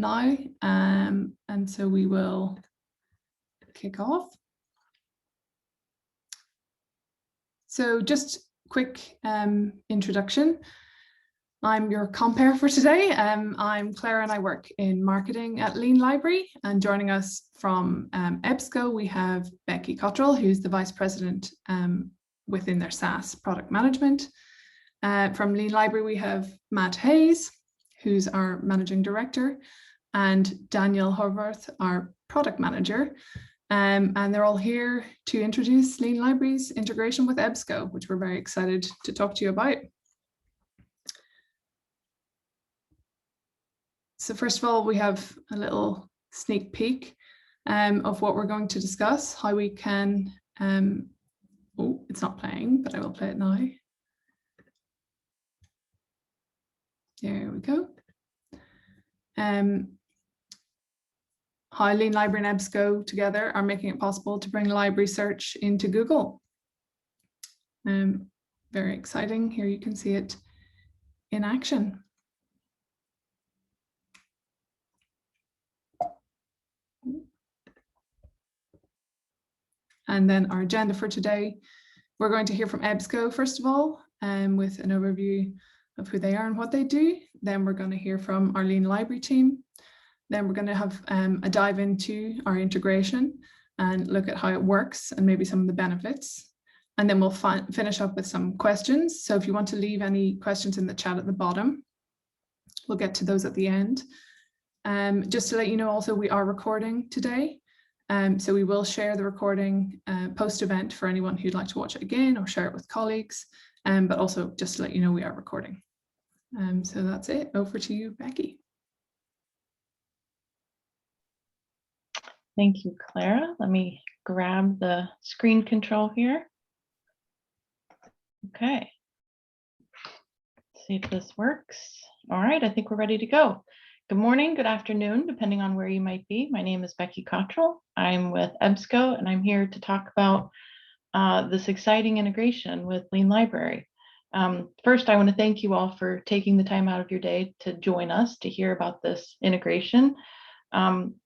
now, and so we will kick off. So just quick introduction. I'm your compere for today. I'm Claire and I work in marketing at Lean Library, and joining us from Ebsco, we have Becky Cottrell, who's the Vice President within their SaaS product management. From Lean Library, we have Matt Hayes, who's our Managing Director, and Daniel Horvath, our Product Manager. And they're all here to introduce Lean Library's integration with Ebsco, which we're very excited to talk to you about. So first of all, we have a little sneak peek of what we're going to discuss, how we can, oh, it's not playing, but I will play it now. There we go. How Lean Library and Ebsco together are making it possible to bring library search into Google. Very exciting. Here you can see it in action. And then our agenda for today, we're going to hear from Ebsco first of all, with an overview of who they are and what they do. Then we're going to hear from our Lean Library team. Then we're going to have a dive into our integration and look at how it works and maybe some of the benefits. And then we'll finish up with some questions. So if you want to leave any questions in the chat at the bottom, we'll get to those at the end. Just to let you know also, we are recording today. So we will share the recording post-event for anyone who'd like to watch it again or share it with colleagues. But also just to let you know, we are recording. So that's it. Over to you, Becky. Thank you, Clara. Let me grab the screen control here. Okay. Let's see if this works. All right, I think we're ready to go. Good morning, good afternoon, depending on where you might be. My name is Becky Cottrell. I'm with Ebsco, and I'm here to talk about this exciting integration with Lean Library. First, I want to thank you all for taking the time out of your day to join us to hear about this integration.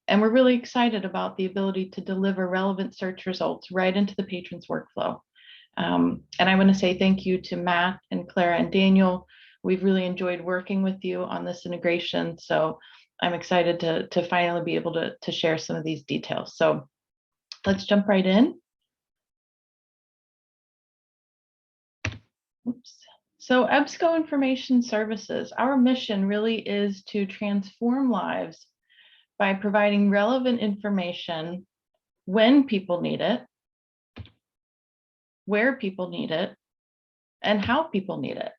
And we're really excited about the ability to deliver relevant search results right into the patron's workflow. And I want to say thank you to Matt and Clara and Daniel. We've really enjoyed working with you on this integration. So I'm excited to finally be able to share some of these details. So let's jump right in. Oops. So Ebsco Information Services, our mission really is to transform lives by providing relevant information when people need it, where people need it, and how people need it.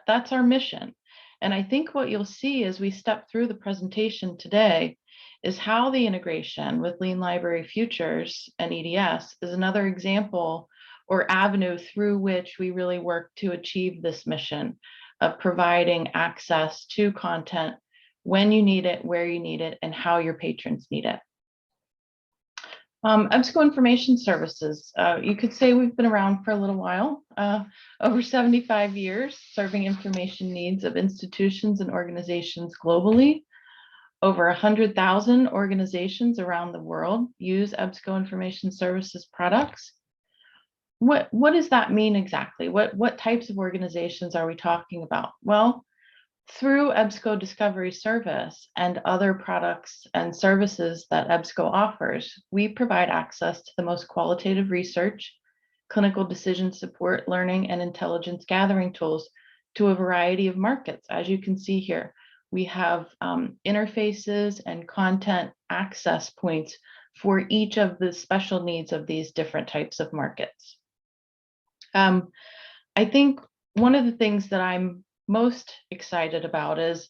That's our mission. And I think what you'll see as we step through the presentation today is how the integration with Lean Library Futures and EDS is another example or avenue through which we really work to achieve this mission of providing access to content when you need it, where you need it, and how your patrons need it. Ebsco Information Services, you could say we've been around for a little while, over 75 years, serving information needs of institutions and organizations globally. Over 100,000 organizations around the world use Ebsco Information Services products. What does that mean exactly? What types of organizations are we talking about? Well, through Ebsco Discovery Service and other products and services that Ebsco offers, we provide access to the most qualitative research, clinical decision support, learning, and intelligence gathering tools to a variety of markets. As you can see here, we have interfaces and content access points for each of the special needs of these different types of markets. I think one of the things that I'm most excited about is,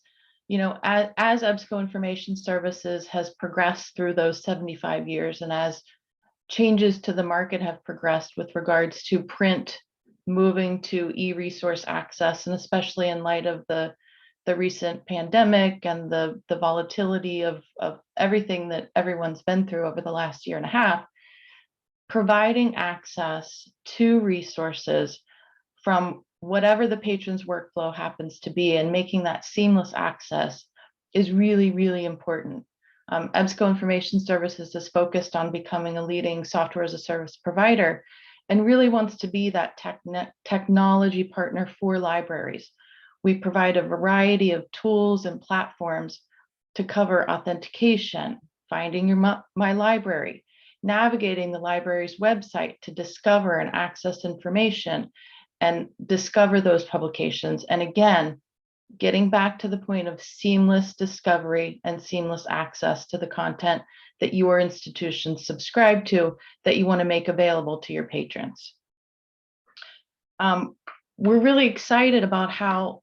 you know, as Ebsco Information Services has progressed through those 75 years and as changes to the market have progressed with regards to print moving to e-resource access, and especially in light of the recent pandemic and the volatility of everything that everyone's been through over the last year and a half, providing access to resources from whatever the patron's workflow happens to be and making that seamless access is really, really important. Ebsco Information Services is focused on becoming a leading software as a service provider and really wants to be that technology partner for libraries. We provide a variety of tools and platforms to cover authentication, finding your My Library, navigating the library's website to discover and access information and discover those publications. And again, getting back to the point of seamless discovery and seamless access to the content that your institutions subscribe to that you want to make available to your patrons. We're really excited about how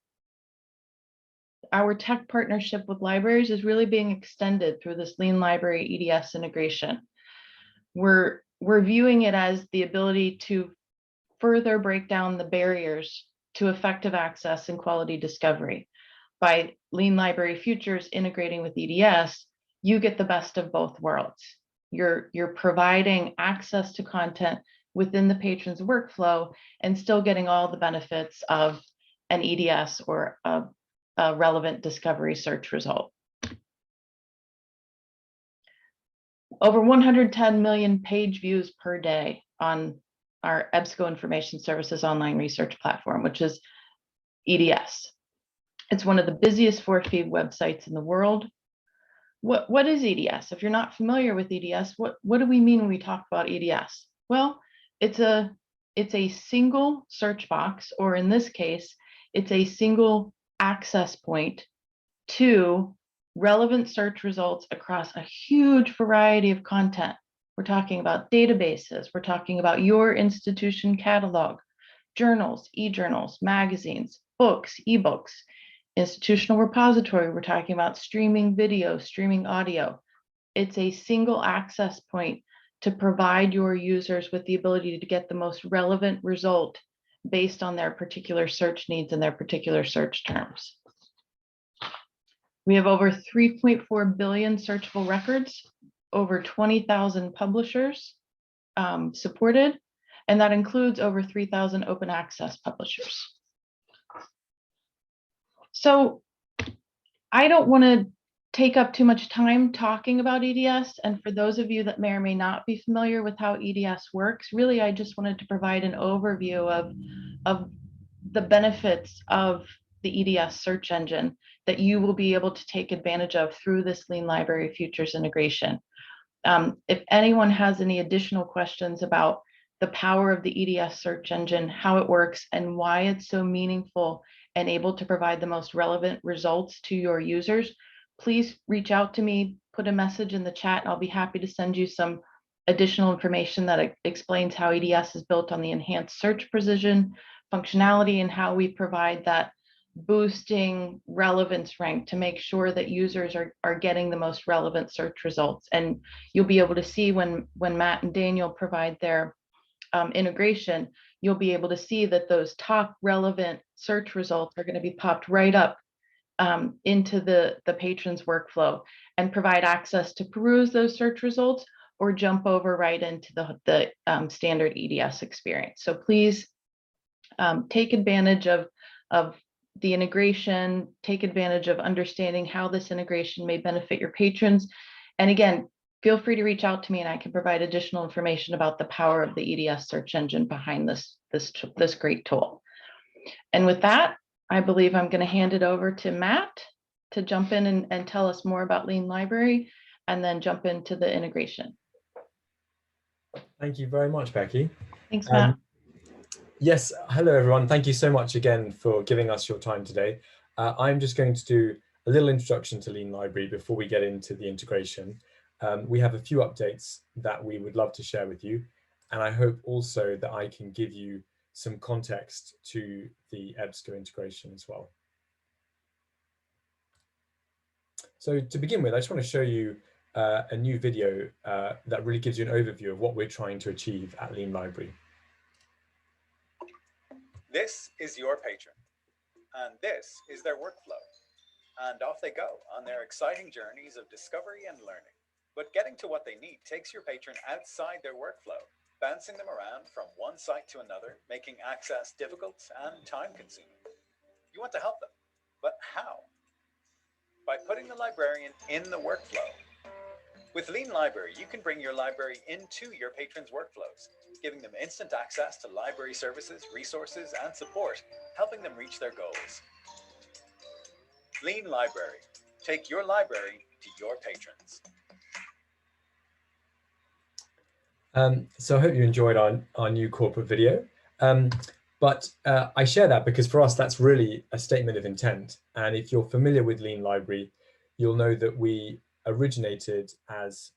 our tech partnership with libraries is really being extended through this Lean Library EDS integration. We're viewing it as the ability to further break down the barriers to effective access and quality discovery. By Lean Library Futures integrating with EDS, you get the best of both worlds. You're providing access to content within the patron's workflow and still getting all the benefits of an EDS or a relevant discovery search result. Over 110 million page views per day on our Ebsco Information Services online research platform, which is EDS. It's one of the busiest for-fee websites in the world. What is EDS? If you're not familiar with EDS, what do we mean when we talk about EDS? Well, it's a single search box, or in this case, it's a single access point to relevant search results across a huge variety of content. We're talking about databases, we're talking about your institution catalog, journals, e-journals, magazines, books, ebooks, institutional repository, we're talking about streaming video, streaming audio. It's a single access point to provide your users with the ability to get the most relevant result based on their particular search needs and their particular search terms. We have over 3.4 billion searchable records, over 20,000 publishers supported, and that includes over 3,000 open access publishers. So I don't want to take up too much time talking about EDS, and for those of you that may or may not be familiar with how EDS works, really I just wanted to provide an overview of the benefits of the EDS search engine that you will be able to take advantage of through this Lean Library Futures integration. If anyone has any additional questions about the power of the EDS search engine, how it works, and why it's so meaningful and able to provide the most relevant results to your users, please reach out to me, put a message in the chat, and I'll be happy to send you some additional information that explains how EDS is built on the enhanced search precision functionality and how we provide that boosting relevance rank to make sure that users are getting the most relevant search results. And you'll be able to see when Matt and Daniel provide their integration, you'll be able to see that those top relevant search results are going to be popped right up into the patron's workflow and provide access to peruse those search results or jump over right into the standard EDS experience. So please take advantage of the integration, take advantage of understanding how this integration may benefit your patrons. And again, feel free to reach out to me and I can provide additional information about the power of the EDS search engine behind this great tool. And with that, I believe I'm going to hand it over to Matt to jump in and tell us more about Lean Library and then jump into the integration. Thank you very much, Becky. Thanks, Matt. Yes, hello everyone. Thank you so much again for giving us your time today. I'm just going to do a little introduction to Lean Library before we get into the integration. We have a few updates that we would love to share with you, and I hope also that I can give you some context to the Ebsco integration as well. So to begin with, I just want to show you a new video that really gives you an overview of what we're trying to achieve at Lean Library. This is your patron, and this is their workflow. And off they go on their exciting journeys of discovery and learning. But getting to what they need takes your patron outside their workflow, bouncing them around from one site to another, making access difficult and time-consuming. You want to help them, but how? by putting the librarian in the workflow. With Lean Library, you can bring your library into your patrons' workflows, giving them instant access to library services, resources, and support, helping them reach their goals. Lean Library. Take your library to your patrons. So I hope you enjoyed our new corporate video. But I share that because for us, that's really a statement of intent. And if you're familiar with Lean Library, you'll know that we originated as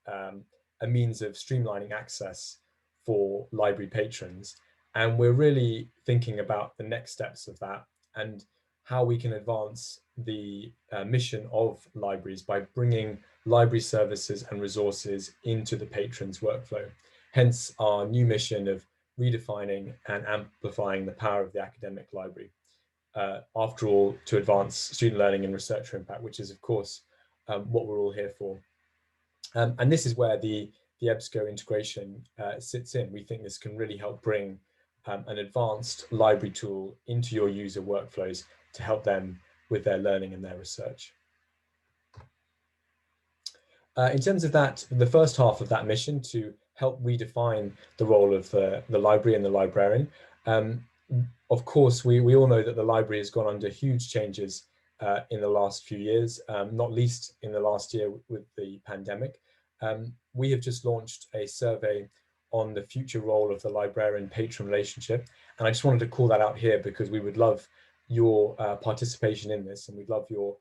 a means of streamlining access for library patrons. And we're really thinking about the next steps of that and how we can advance the mission of libraries by bringing library services and resources into the patrons' workflow. Hence our new mission of redefining and amplifying the power of the academic library. After all, to advance student learning and researcher impact, which is of course what we're all here for. And this is where the Ebsco integration sits in. We think this can really help bring an advanced library tool into your user workflows to help them with their learning and their research. In terms of that, the first half of that mission to help redefine the role of the library and the librarian. Of course, we all know that the library has gone under huge changes in the last few years, not least in the last year with the pandemic. We have just launched a survey on the future role of the librarian-patron relationship. And I just wanted to call that out here because we would love your participation in this, and we'd love your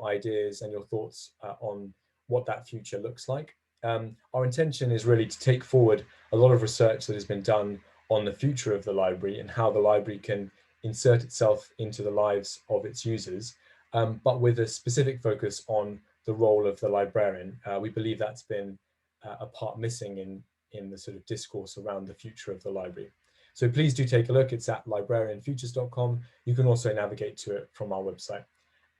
ideas and your thoughts on what that future looks like. Our intention is really to take forward a lot of research that has been done on the future of the library and how the library can insert itself into the lives of its users, but with a specific focus on the role of the librarian. We believe that's been a part missing in the sort of discourse around the future of the library. So please do take a look. It's at librarianfutures.com. You can also navigate to it from our website.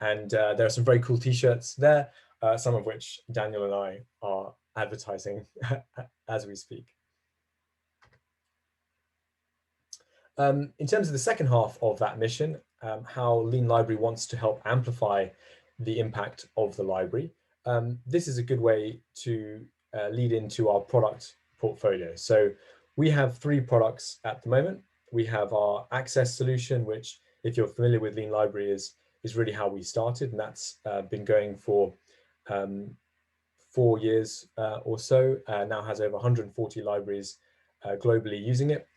And there are some very cool t-shirts there, some of which Daniel and I are advertising as we speak. In terms of the second half of that mission, how Lean Library wants to help amplify the impact of the library, this is a good way to lead into our product portfolio. So we have 3 products at the moment. We have our access solution, which, if you're familiar with Lean Library, is really how we started, and that's been going for 4 years or so, now has over 140 libraries globally using it,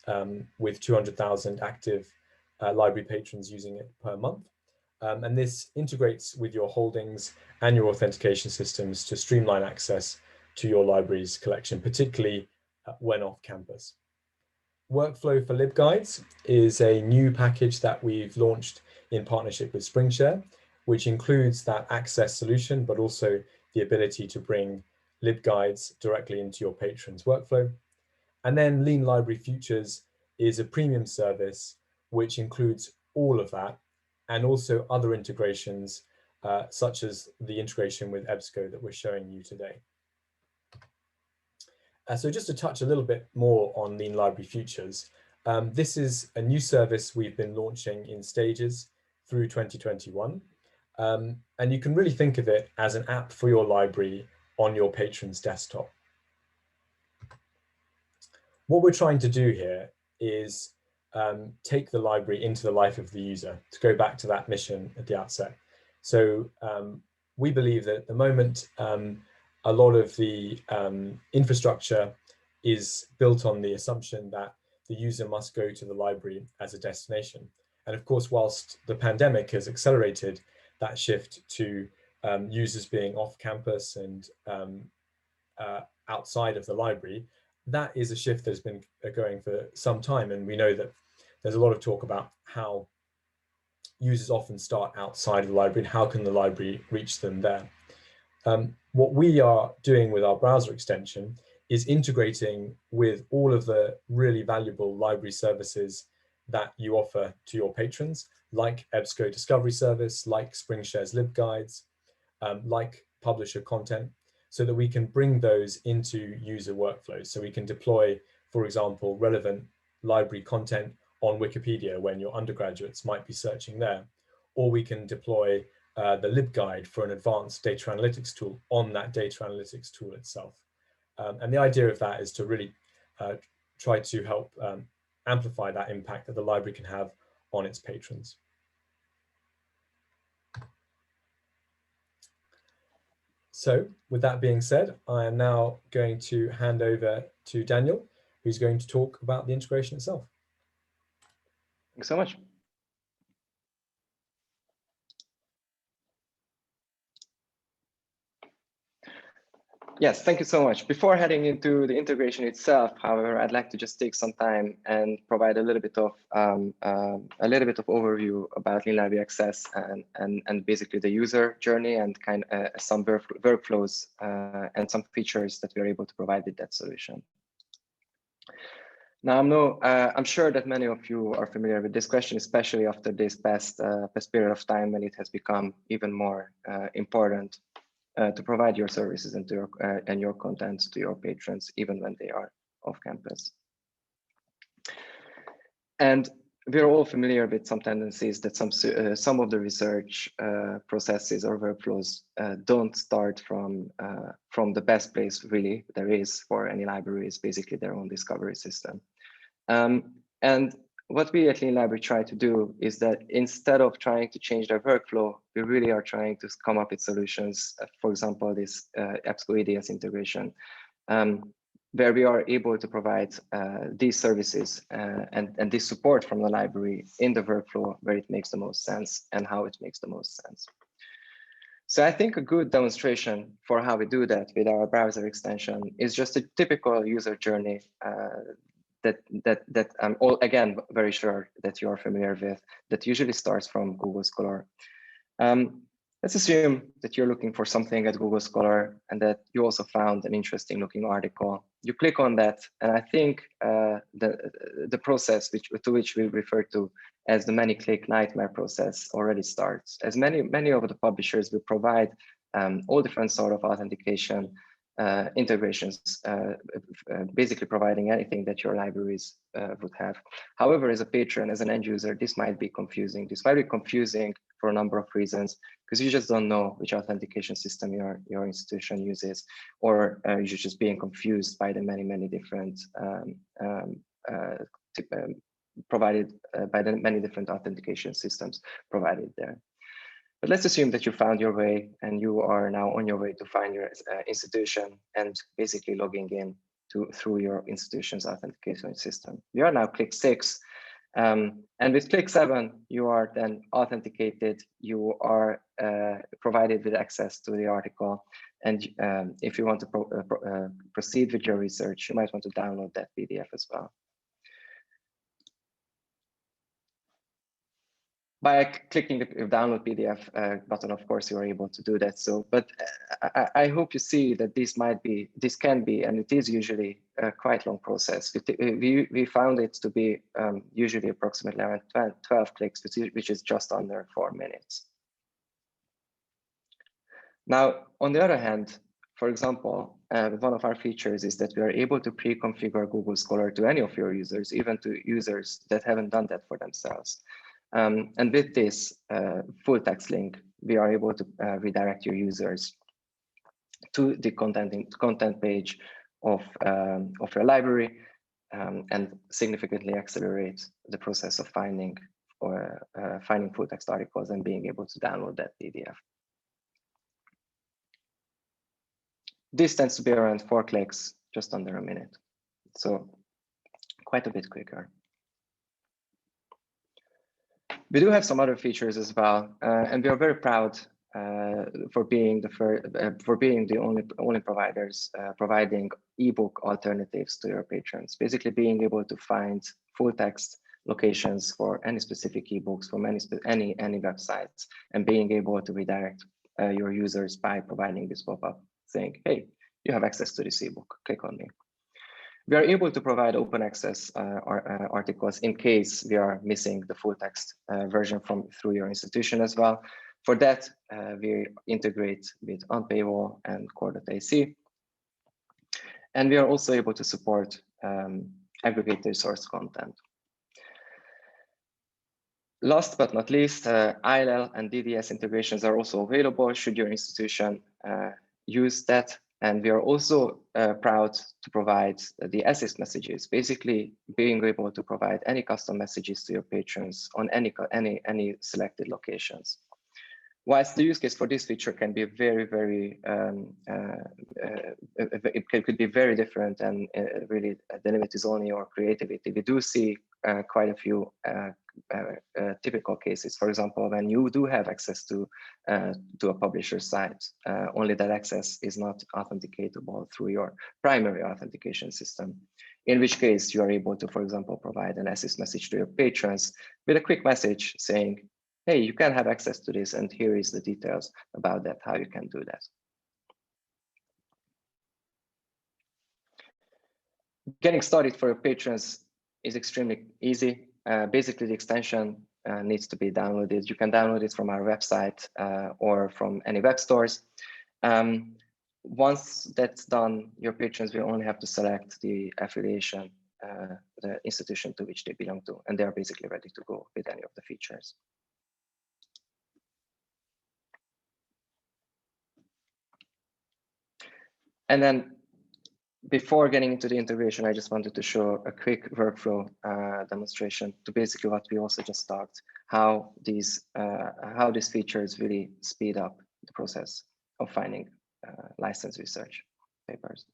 with 200,000 active library patrons using it per month. And this integrates with your holdings and your authentication systems to streamline access to your library's collection, particularly when off campus. Workflow for LibGuides is a new package that we've launched in partnership with SpringShare, which includes that access solution, but also the ability to bring LibGuides directly into your patrons' workflow. And then Lean Library Futures is a premium service, which includes all of that, and also other integrations, such as the integration with Ebsco that we're showing you today. So just to touch a little bit more on Lean Library Futures, this is a new service we've been launching in stages through 2021. And you can really think of it as an app for your library on your patron's desktop. What we're trying to do here is take the library into the life of the user, to go back to that mission at the outset. So we believe that at the moment, a lot of the infrastructure is built on the assumption that the user must go to the library as a destination. And of course, whilst the pandemic has accelerated that shift to users being off campus and outside of the library, that is a shift that's been going for some time. And we know that there's a lot of talk about how users often start outside of the library and how can the library reach them there. What we are doing with our browser extension is integrating with all of the really valuable library services that you offer to your patrons, like Ebsco Discovery Service, like SpringShare's LibGuides, like publisher content, so that we can bring those into user workflows. So we can deploy, for example, relevant library content on Wikipedia when your undergraduates might be searching there, or we can deploy the LibGuide for an advanced data analytics tool on that data analytics tool itself. And the idea of that is to really try to help amplify that impact that the library can have on its patrons. So with that being said, I am now going to hand over to Daniel, who's going to talk about the integration itself. Thanks so much. Yes, thank you so much. Before heading into the integration itself, however, I'd like to just take some time and provide a little bit of overview about Lean Library Access and basically the user journey and some workflows and some features that we are able to provide with that solution. Now, I'm sure that many of you are familiar with this question, especially after this past period of time when it has become even more important to provide your services and your content to your patrons, even when they are off campus. And we're all familiar with some tendencies that some of the research processes or workflows don't start from the best place really there is for any library is basically their own discovery system. And what we at Lean Library try to do is that instead of trying to change their workflow, we really are trying to come up with solutions. For example, this Ebsco EDS integration, where we are able to provide these services and this support from the library in the workflow where it makes the most sense and how it makes the most sense. So I think a good demonstration for how we do that with our browser extension is just a typical user journey that I'm again very sure that you are familiar with, that usually starts from Google Scholar. Let's assume that you're looking for something at Google Scholar and that you also found an interesting looking article. You click on that, and I think the process to which we refer to as the many-click nightmare process already starts. As many of the publishers will provide all different sort of authentication integrations, basically providing anything that your libraries would have. However, as a patron, as an end user, this might be confusing. This might be confusing for a number of reasons, because you just don't know which authentication system your institution uses, or you're just being confused by the many different provided by the many different authentication systems provided there. But let's assume that you found your way and you are now on your way to find your institution and basically logging in through your institution's authentication system. We are now click 6. And with click 7, you are then authenticated. You are provided with access to the article. And if you want to proceed with your research, you might want to download that PDF as well. By clicking the download PDF button, of course, you are able to do that. So, but I hope you see that this can be, and it is usually a quite long process. We found it to be usually approximately around 12 clicks, which is just under 4 minutes. Now, on the other hand, for example, one of our features is that we are able to pre-configure Google Scholar to any of your users, even to users that haven't done that for themselves. And with this full text link, we are able to redirect your users to the content page of your library and significantly accelerate the process of finding full text articles and being able to download that PDF. This tends to be around 4 clicks, just under a minute. So quite a bit quicker. We do have some other features as well, and we are very proud for being the only providers providing ebook alternatives to your patrons. Basically, being able to find full text locations for any specific ebooks from any websites, and being able to redirect your users by providing this pop-up saying, "Hey, you have access to this ebook. Click on me." We are able to provide open access articles in case we are missing the full text version through your institution as well. For that, we integrate with Unpaywall and Core.ac. And we are also able to support aggregated source content. Last but not least, ILL and DDS integrations are also available should your institution use that. And we are also proud to provide the assist messages, basically being able to provide any custom messages to your patrons on any selected locations. Whilst the use case for this feature can be very, it could be very different, and really the limit is only your creativity. We do see quite a few typical cases. For example, when you do have access to a publisher's site, only that access is not authenticatable through your primary authentication system. In which case you are able to, for example, provide an assist message to your patrons with a quick message saying, hey, you can have access to this, and here is the details about that, how you can do that. Getting started for your patrons is extremely easy. Basically, the extension needs to be downloaded. You can download it from our website or from any web stores. Once that's done, your patrons will only have to select the affiliation, the institution to which they belong to, and they are basically ready to go with any of the features. And then before getting into the integration, I just wanted to show a quick workflow demonstration to basically what we also just talked, how these features really speed up the process of finding license research papers.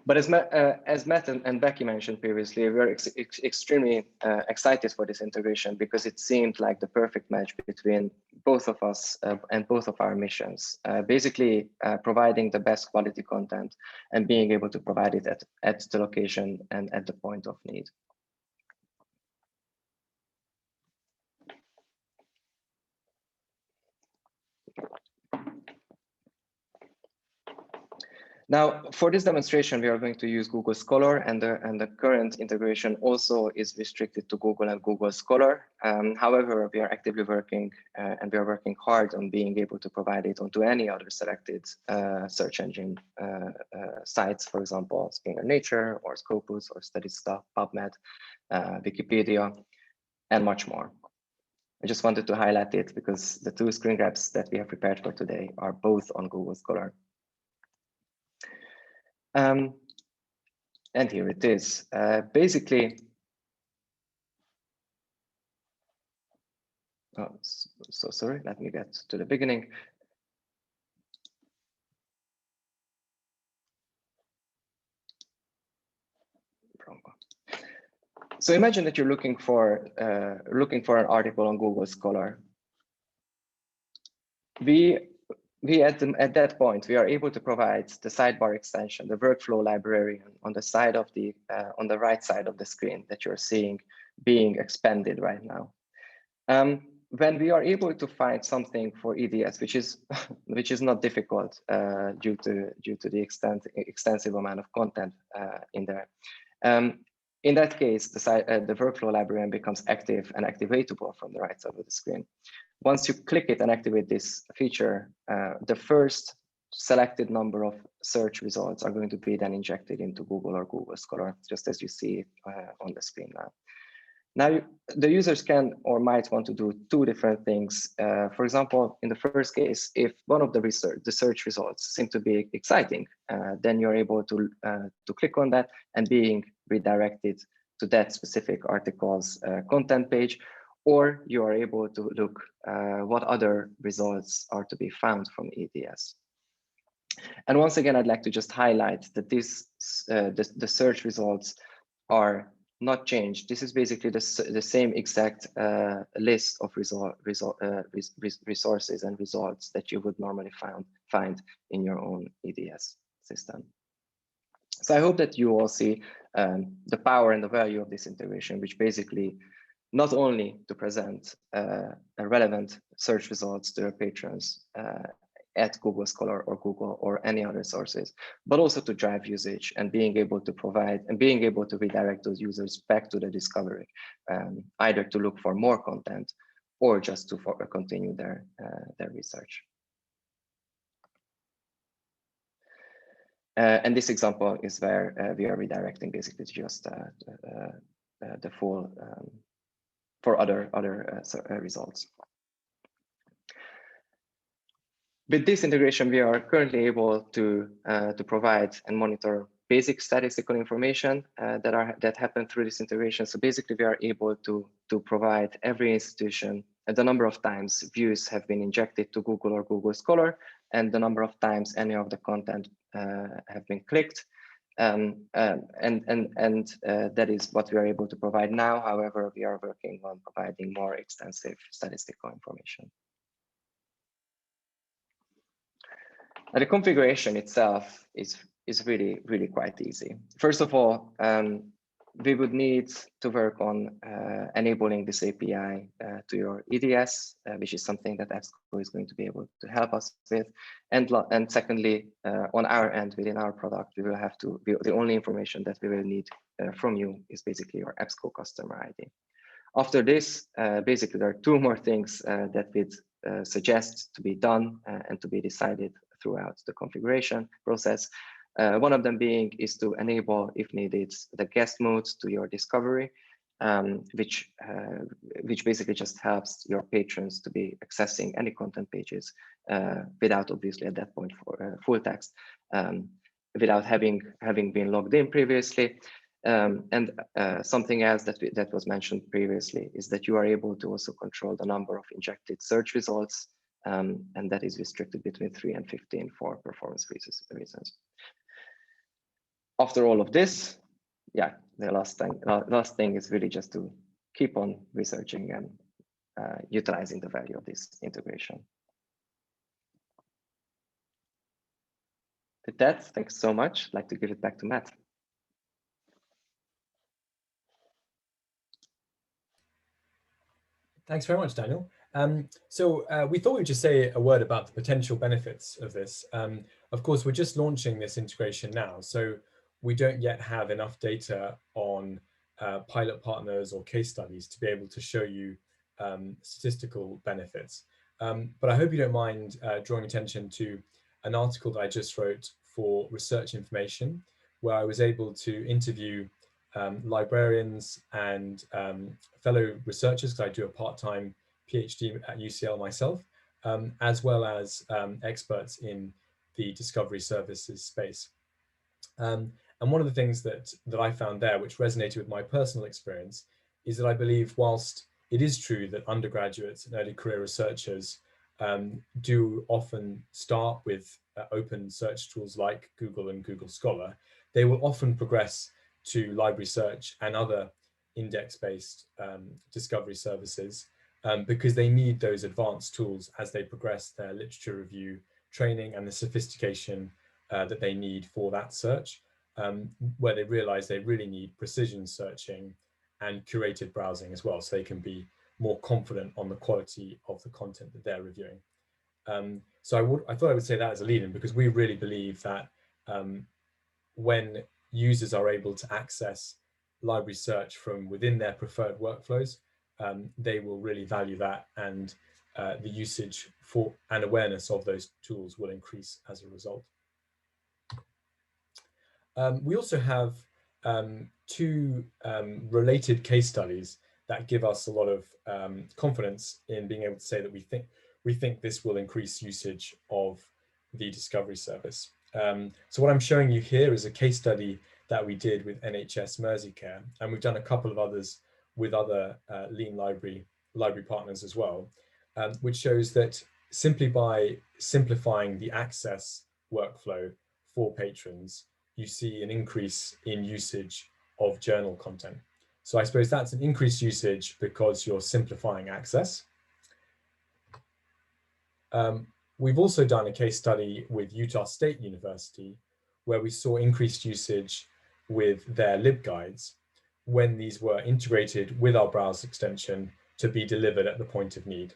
But as Matt and Becky mentioned previously, we're extremely excited for this integration because it seemed like the perfect match between both of us and both of our missions. Basically, providing the best quality content and being able to provide it at the location and at the point of need. Now, for this demonstration, we are going to use Google Scholar, and the current integration also is restricted to Google and Google Scholar. However, we are actively working and we are working hard on being able to provide it onto any other selected search engine sites, for example, Springer Nature or Scopus or StudyStuff, PubMed, Wikipedia, and much more. I just wanted to highlight it because the two screen grabs that we have prepared for today are both on Google Scholar. And here it is. Basically, oh, so sorry, let me get to the beginning. So imagine that you're looking for an article on Google Scholar. At that point, we are able to provide the Sidebar Extension, the workflow librarian, on the side of the on the right side of the screen that you're seeing being expanded right now. When we are able to find something for EDS, which is not difficult due to the extensive amount of content in there. In that case, the workflow librarian becomes active and activatable from the right side of the screen. Once you click it and activate this feature, the first selected number of search results are going to be then injected into Google or Google Scholar, just as you see on the screen now. Now, the users can or might want to do two different things. For example, in the first case, if one of the search results seem to be exciting, then you're able to click on that and being redirected to that specific article's content page, or you are able to look what other results are to be found from EDS. And once again, I'd like to just highlight that the search results are not changed. This is basically the same exact list of resources and results that you would normally find in your own EDS system. So I hope that you all see the power and the value of this integration, which basically not only to present relevant search results to your patrons at Google Scholar or Google or any other sources, but also to drive usage and being able to provide and being able to redirect those users back to the discovery, either to look for more content or just to continue their research. And this example is where we are redirecting basically just the full for other results. With this integration, we are currently able to provide and monitor basic statistical information that happen through this integration. So basically, we are able to provide every institution the number of times views have been injected to Google or Google Scholar, and the number of times any of the content have been clicked. And that is what we are able to provide now. However, we are working on providing more extensive statistical information. The configuration itself is really quite easy. First of all, we would need to work on enabling this API to your EDS, which is something that Ebsco is going to be able to help us with. And secondly, on our end, within our product, we will have to, the only information that we will need from you is basically your Ebsco customer ID. After this, basically, there are two more things that we'd suggest to be done and to be decided throughout the configuration process. One of them being is to enable, if needed, the guest modes to your discovery, which basically just helps your patrons to be accessing any content pages without, obviously, at that point for full text, without having been logged in previously. And something else that was mentioned previously is that you are able to also control the number of injected search results, and that is restricted between 3 and 15 for performance reasons. After all of this, yeah, the last thing is really just to keep on researching and utilizing the value of this integration. With that, thanks so much. I'd like to give it back to Matt. Thanks very much, Daniel. So we thought we'd just say a word about the potential benefits of this. Of course, we're just launching this integration now, so we don't yet have enough data on pilot partners or case studies to be able to show you statistical benefits. But I hope you don't mind drawing attention to an article that I just wrote for Research Information, where I was able to interview librarians and fellow researchers, because I do a part-time PhD at UCL myself, as well as experts in the discovery services space. And one of the things that I found there, which resonated with my personal experience, is that I believe whilst it is true that undergraduates and early career researchers do often start with open search tools like Google and Google Scholar, they will often progress to library search and other index-based discovery services because they need those advanced tools as they progress their literature review training and the sophistication that they need for that search, where they realize they really need precision searching and curated browsing as well, so they can be more confident on the quality of the content that they're reviewing. So I thought I would say that as a lead-in, because we really believe that when users are able to access library search from within their preferred workflows, they will really value that, and the usage for and awareness of those tools will increase as a result. We also have two related case studies that give us a lot of confidence in being able to say that we think this will increase usage of the discovery service. So what I'm showing you here is a case study that we did with NHS Merseycare, and we've done a couple of others with other Lean library partners as well, which shows that simply by simplifying the access workflow for patrons, you see an increase in usage of journal content. So I suppose that's an increased usage because you're simplifying access. We've also done a case study with Utah State University, where we saw increased usage with their LibGuides when these were integrated with our browser extension to be delivered at the point of need.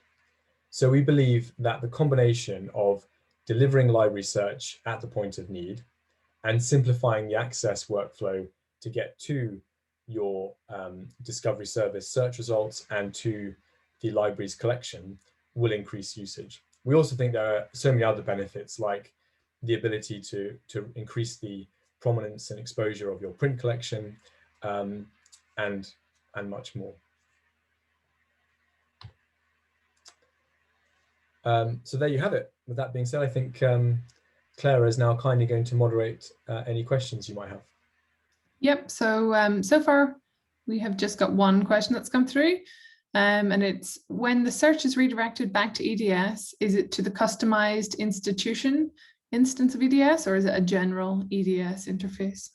So we believe that the combination of delivering library search at the point of need and simplifying the access workflow to get to your discovery service search results and to the library's collection will increase usage. We also think there are so many other benefits, like the ability to increase the prominence and exposure of your print collection, and much more. So there you have it. With that being said, I think Clara is now kindly going to moderate any questions you might have. Yep, so so far we have just got one question that's come through, and it's, when the search is redirected back to EDS, is it to the customized institution instance of EDS, or is it a general EDS interface?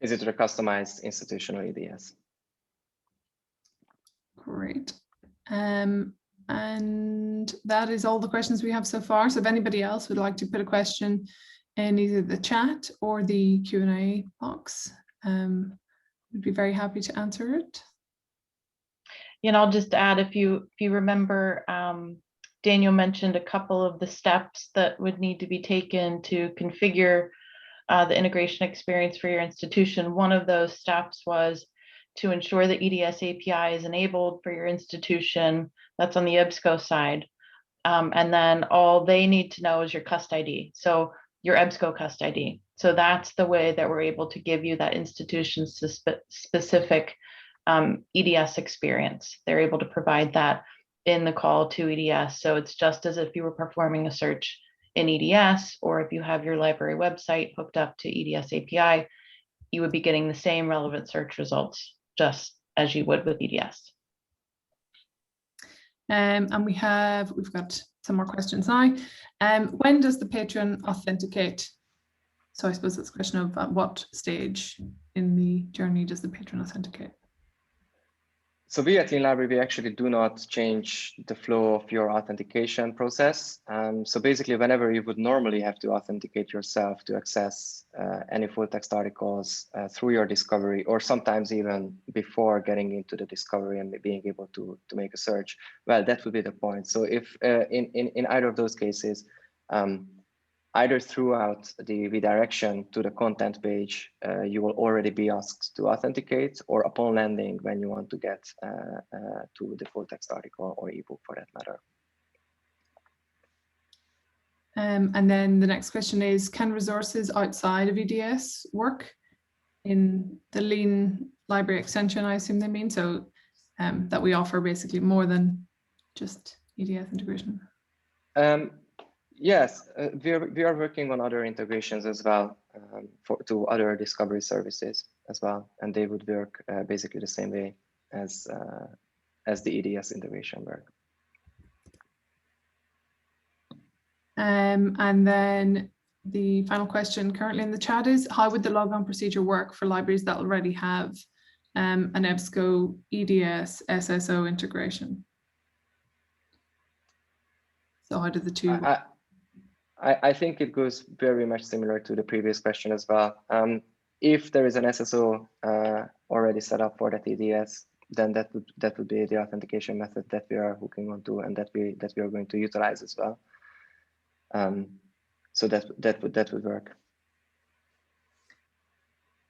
Is it a customized institutional EDS? Great. And that is all the questions we have so far. So if anybody else would like to put a question in either the chat or the Q&A box, we'd be very happy to answer it. And I'll just add, if you remember, Daniel mentioned a couple of the steps that would need to be taken to configure the integration experience for your institution. One of those steps was to ensure the EDS API is enabled for your institution. That's on the Ebsco side. And then all they need to know is your cust ID. So your Ebsco cust ID. So that's the way that we're able to give you that institution specific EDS experience. They're able to provide that in the call to EDS. So it's just as if you were performing a search in EDS, or if you have your library website hooked up to EDS API, you would be getting the same relevant search results just as you would with EDS. And we've got some more questions now. When does the patron authenticate? So I suppose it's a question of at what stage in the journey does the patron authenticate? So we at Lean Library, we actually do not change the flow of your authentication process. So basically, whenever you would normally have to authenticate yourself to access any full text articles through your discovery, or sometimes even before getting into the discovery and being able to make a search, well, that would be the point. So if in either of those cases, either throughout the redirection to the content page, you will already be asked to authenticate, or upon landing when you want to get to the full text article or ebook for that matter. And then the next question is, can resources outside of EDS work in the Lean Library Extension, I assume they mean, so that we offer basically more than just EDS integration? Yes, we are working on other integrations as well to other discovery services as well, and they would work basically the same way as the EDS integration work. And then the final question currently in the chat is, how would the logon procedure work for libraries that already have an Ebsco EDS SSO integration? So how do the two work? I think it goes very much similar to the previous question as well. If there is an SSO already set up for that EDS, then that would be the authentication method that we are hooking onto and that we are going to utilize as well. So that would work.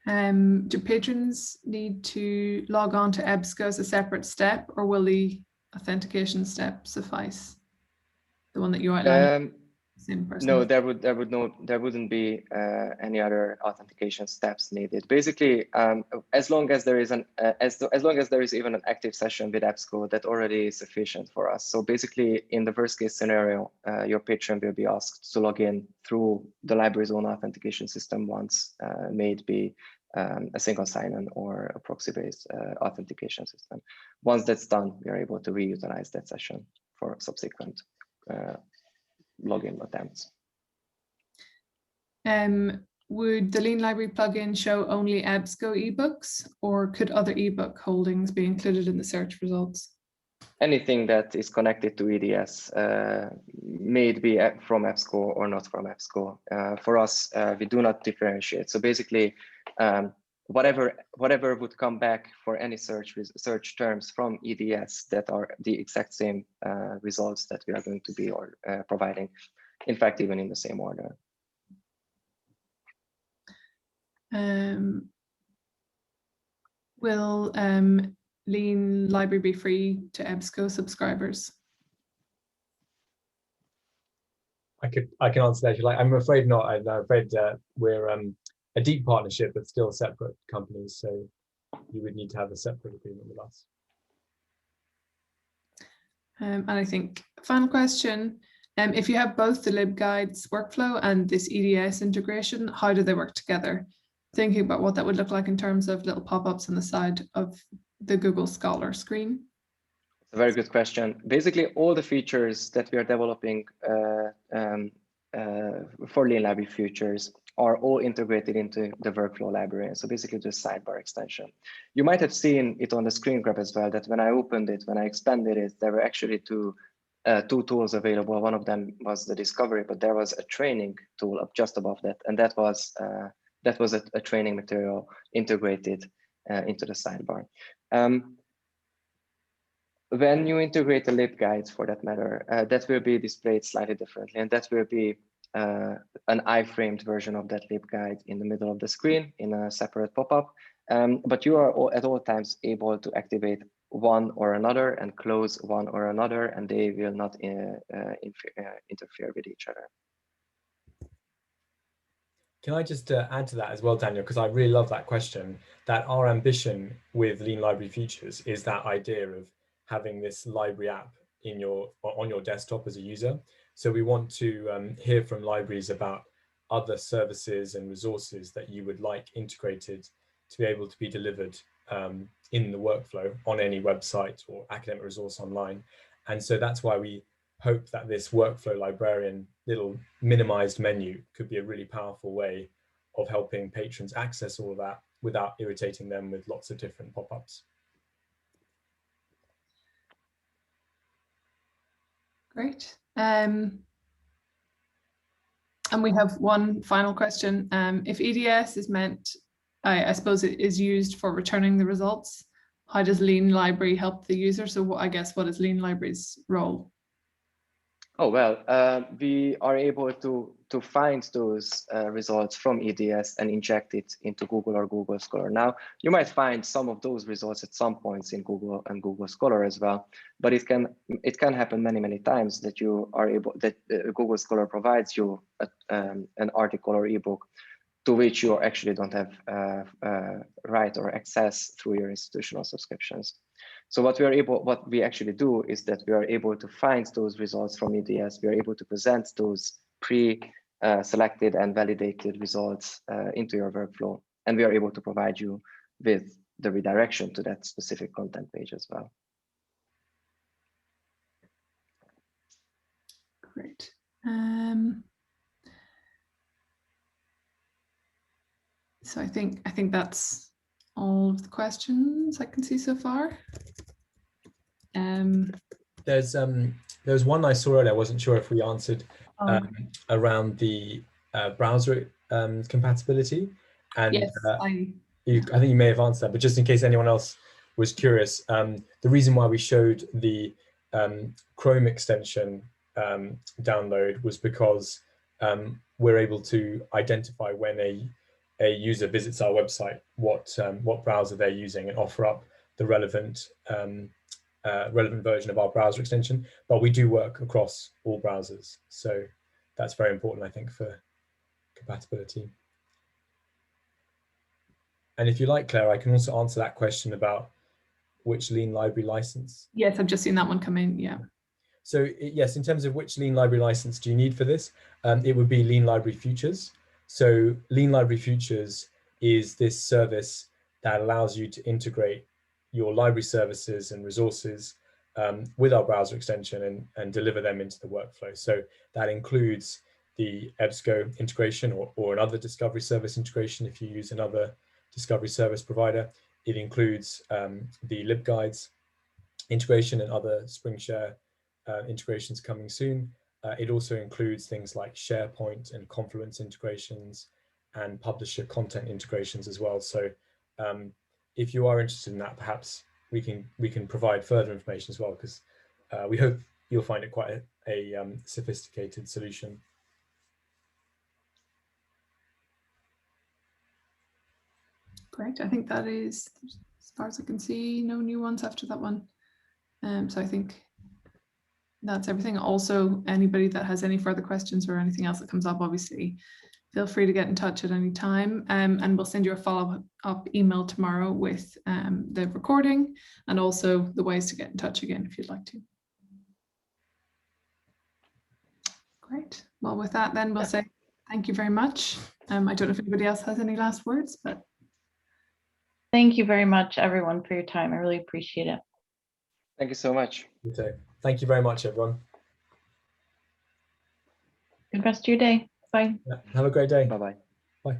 Do patrons need to log on to Ebsco as a separate step, or will the authentication step suffice? The one that you outlined. Same person. No, there wouldn't be any other authentication steps needed. Basically, as long as there is as long as there is even an active session with Ebsco, that already is sufficient for us. So basically, in the worst case scenario, your patron will be asked to log in through the library's own authentication system once, may it be a single sign-on or a proxy-based authentication system. Once that's done, we are able to reutilize that session for subsequent login attempts. Would the Lean Library plugin show only Ebsco ebooks, or could other ebook holdings be included in the search results? Anything that is connected to EDS, may it be from Ebsco or not from Ebsco. For us, we do not differentiate. So basically, whatever would come back for any search terms from EDS that are the exact same results that we are going to be providing, in fact, even in the same order. Will Lean Library be free to Ebsco subscribers? I can answer that if you like. I'm afraid not. I'm afraid we're a deep partnership, but still separate companies. So you would need to have a separate agreement with us. And I think final question, if you have both the LibGuides workflow and this EDS integration, how do they work together? Thinking about what that would look like in terms of little pop-ups on the side of the Google Scholar screen. It's a very good question. Basically, all the features that we are developing for Lean Library Futures are all integrated into the workflow librarian. So basically the sidebar extension. You might have seen it on the screen grab as well, that when I opened it, when I expanded it, there were actually two tools available. One of them was the discovery, but there was a training tool up just above that. And that was a training material integrated into the sidebar. When you integrate the LibGuides, for that matter, that will be displayed slightly differently, and that will be an iframed version of that LibGuide in the middle of the screen in a separate pop-up. But you are at all times able to activate one or another and close one or another, and they will not interfere with each other. Can I just add to that as well, Daniel, because I really love that question, that our ambition with Lean Library Futures is that idea of having this library app on your desktop as a user. So we want to hear from libraries about other services and resources that you would like integrated to be able to be delivered in the workflow on any website or academic resource online. And so that's why we hope that this workflow librarian little minimized menu could be a really powerful way of helping patrons access all of that without irritating them with lots of different pop-ups. Great. And we have one final question. If EDS is meant, I suppose it is used for returning the results, how does Lean Library help the user? So I guess what is Lean Library's role? Oh, well, we are able to find those results from EDS and inject it into Google or Google Scholar. Now, you might find some of those results at some points in Google and Google Scholar as well, but it can happen many times that you are able, that Google Scholar provides you an article or ebook to which you actually don't have right or access through your institutional subscriptions. So what we actually do is that we are able to find those results from EDS. We are able to present those pre-selected and validated results into your workflow, and we are able to provide you with the redirection to that specific content page as well. Great. So I think that's all of the questions I can see so far. There's one I saw earlier, I wasn't sure if we answered, around the browser compatibility. And yes, I think you may have answered that, but just in case anyone else was curious, the reason why we showed the Chrome extension download was because we're able to identify when a user visits our website, what browser they're using, and offer up the relevant version of our browser extension. But we do work across all browsers, so that's very important, I think, for compatibility. And if you like, Claire, I can also answer that question about which Lean Library license. Yes, I've just seen that one come in, yeah. So yes, in terms of which Lean Library license do you need for this, it would be Lean Library Futures. So Lean Library Futures is this service that allows you to integrate your library services and resources with our browser extension and deliver them into the workflow. So that includes the Ebsco integration or another discovery service integration if you use another discovery service provider. It includes the LibGuides integration and other SpringShare integrations coming soon. It also includes things like SharePoint and Confluence integrations and publisher content integrations as well. So if you are interested in that, perhaps we can provide further information as well, because we hope you'll find it quite a sophisticated solution. Great, I think that is, as far as I can see, no new ones after that one. So I think that's everything. Also, anybody that has any further questions or anything else that comes up, obviously, feel free to get in touch at any time, and we'll send you a follow-up email tomorrow with the recording and also the ways to get in touch again if you'd like to. Great. Well, with that, then we'll say thank you very much. I don't know if anybody else has any last words, but Thank you very much, everyone, for your time. I really appreciate it. Thank you so much. So, thank you very much, everyone. Good rest of your day. Bye. Have a great day. Bye-bye. Bye.